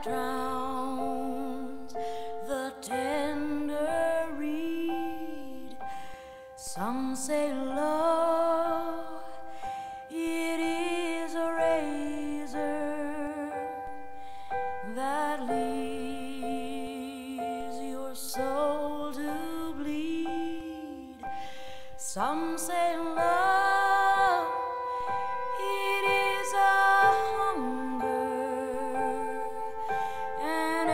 drowns the tender reed. Some say love, it is a razor that leaves your soul to bleed. Some say love, it is a hunger, an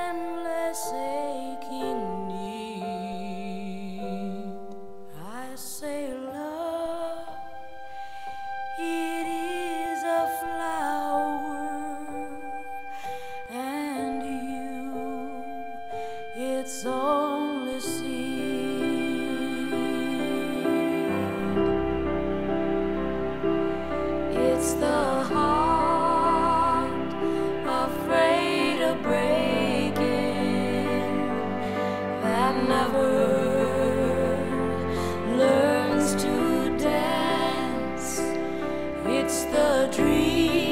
endless aching need. I say love, it is a flower, and you, its only seed. It's the heart afraid of breaking that never learns to dance. It's the dream